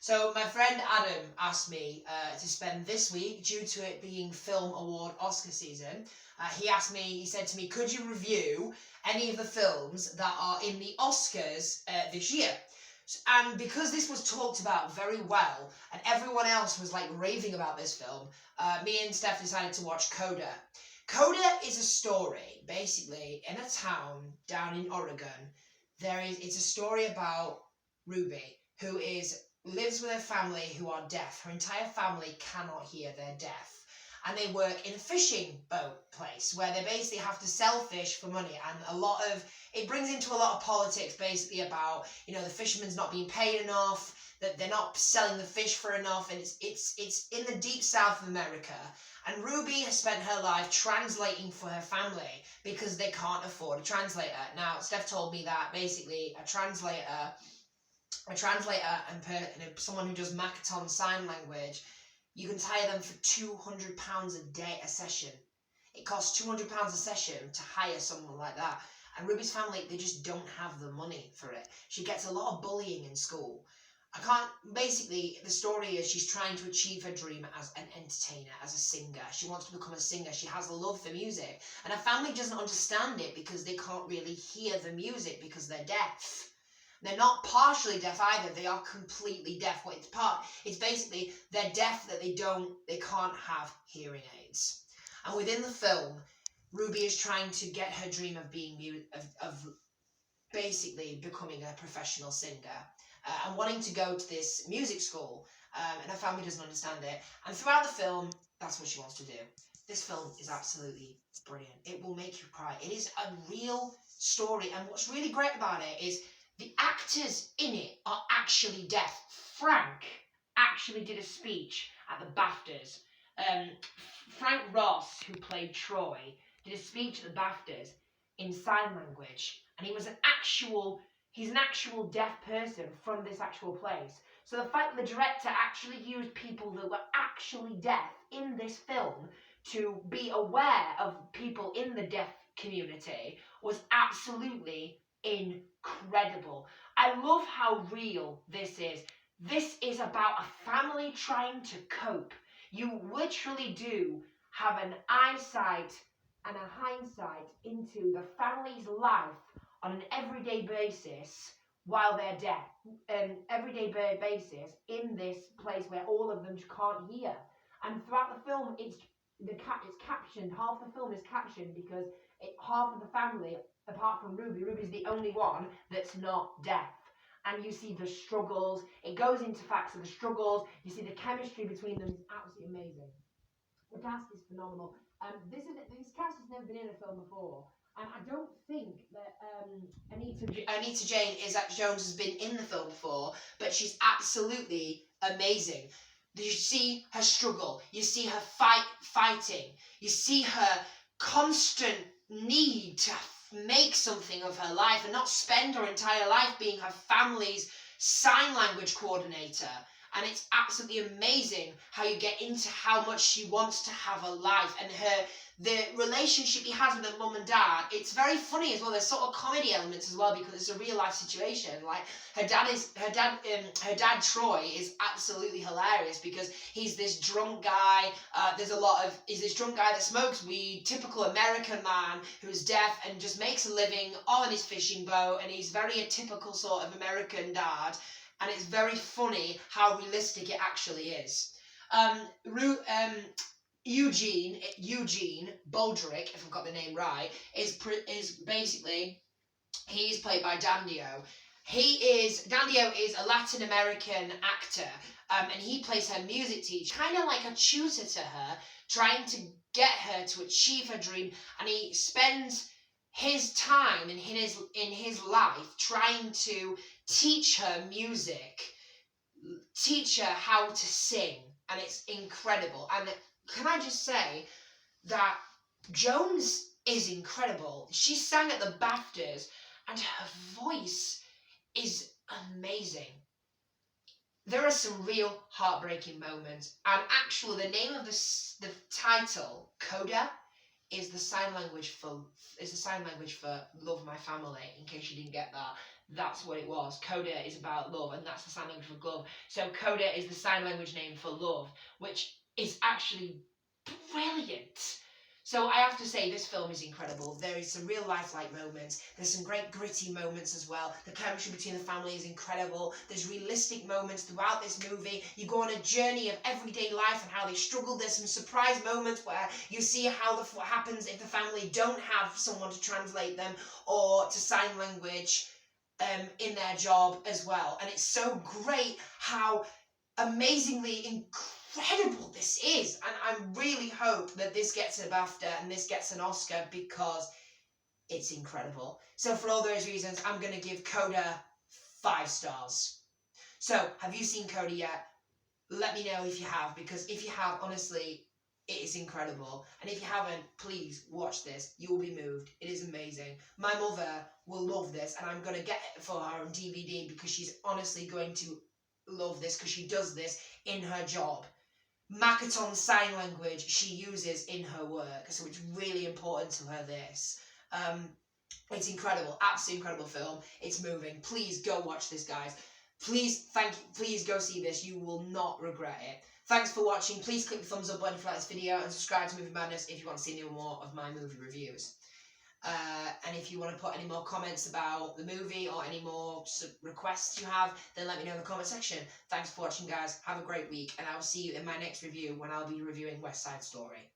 So my friend Adam asked me to spend this week, due to it being Film Award Oscar season, he said to me, could you review any of the films that are in the Oscars this year? And because this was talked about very well, and everyone else was like raving about this film, me and Steph decided to watch Koda. Koda is a story, basically, in a town down in Oregon. It's a story about Ruby, who lives with her family who are deaf. Her entire family cannot hear, they're deaf. And they work in a fishing boat place where they basically have to sell fish for money. And it brings into a lot of politics basically about, the fishermen's not being paid enough, that they're not selling the fish for enough. And it's in the deep south of America. And Ruby has spent her life translating for her family because they can't afford a translator. Now, Steph told me that basically a translator and someone who does Makaton sign language, you can hire them for £200 a day a session. It costs £200 a session to hire someone like that. And Ruby's family, they just don't have the money for it. She gets a lot of bullying in school. Basically, the story is she's trying to achieve her dream as an entertainer, as a singer. She wants to become a singer. She has a love for music. And her family doesn't understand it because they can't really hear the music because they're deaf. They're not partially deaf either. They are completely deaf. It's basically they're deaf that they can't have hearing aids. And within the film, Ruby is trying to get her dream of basically becoming a professional singer. And wanting to go to this music school, and her family doesn't understand it. And throughout the film, that's what she wants to do. This film is absolutely brilliant. It will make you cry. It is a real story, and what's really great about it is the actors in it are actually deaf. Frank actually did a speech at the BAFTAs. Frank Ross, who played Troy, did a speech at the BAFTAs in sign language, and he's an actual deaf person from this actual place. So the fact that the director actually used people that were actually deaf in this film to be aware of people in the deaf community was absolutely incredible. I love how real this is. This is about a family trying to cope. You literally do have an eyesight and a hindsight into the family's life on an everyday basis while they're deaf. Everyday basis in this place where all of them can't hear. And throughout the film, it's captioned. Half the film is captioned because half of the family, apart from Ruby's the only one that's not deaf. And you see the struggles. It goes into facts of the struggles. You see the chemistry between them is absolutely amazing. The cast is phenomenal. This cast has never been in a film before. And I don't think that Anita Jones has been in the film before, but she's absolutely amazing. You see her struggle. You see her fighting. You see her constant need to make something of her life and not spend her entire life being her family's sign language coordinator. And it's absolutely amazing how you get into how much she wants to have a life, and the relationship he has with her mum and dad. It's very funny as well. There's sort of comedy elements as well because it's a real life situation. Like her dad Troy is absolutely hilarious because he's this drunk guy. He's this drunk guy that smokes weed, typical American man who's deaf and just makes a living on his fishing boat, and he's very a typical sort of American dad. And it's very funny how realistic it actually is. Eugene Baldrick, if I've got the name right, is basically, he's played by Dandio. Dandio is a Latin American actor, and he plays her music teacher, kind of like a tutor to her, trying to get her to achieve her dream, and he spends his time in his life trying to teach her music, teach her how to sing, and it's incredible. And can I just say that Jones is incredible. She sang at the BAFTAs, and her voice is amazing. There are some real heartbreaking moments, and actually the name of the title, Koda, is the sign language for Love My Family, in case you didn't get that. That's what it was. Koda is about love, and that's the sign language for love. So Koda is the sign language name for love, which is actually brilliant. So I have to say, this film is incredible. There is some real lifelike moments. There's some great gritty moments as well. The chemistry between the family is incredible. There's realistic moments throughout this movie. You go on a journey of everyday life and how they struggle. There's some surprise moments where you see what happens if the family don't have someone to translate them or to sign language in their job as well. And it's so great how amazingly incredible this is, and I really hope that this gets a BAFTA and this gets an Oscar because it's incredible. So for all those reasons, I'm going to give Koda 5 stars. So have you seen Koda yet? Let me know if you have, because if you have, honestly, it is incredible. And if you haven't, please watch this. You will be moved. It is amazing. My mother will love this, and I'm going to get it for her on DVD because she's honestly going to love this because she does this in her job. Makaton sign language she uses in her work, so it's really important to her, this. It's incredible, absolutely incredible film. It's moving. Please go watch this, guys. Please go see this. You will not regret it. Thanks for watching. Please click the thumbs up button if you like this video and subscribe to Movie Madness if you want to see any more of my movie reviews. And if you want to put any more comments about the movie or any more requests you have, then let me know in the comment section. Thanks for watching, guys. Have a great week, and I will see you in my next review when I'll be reviewing West Side Story.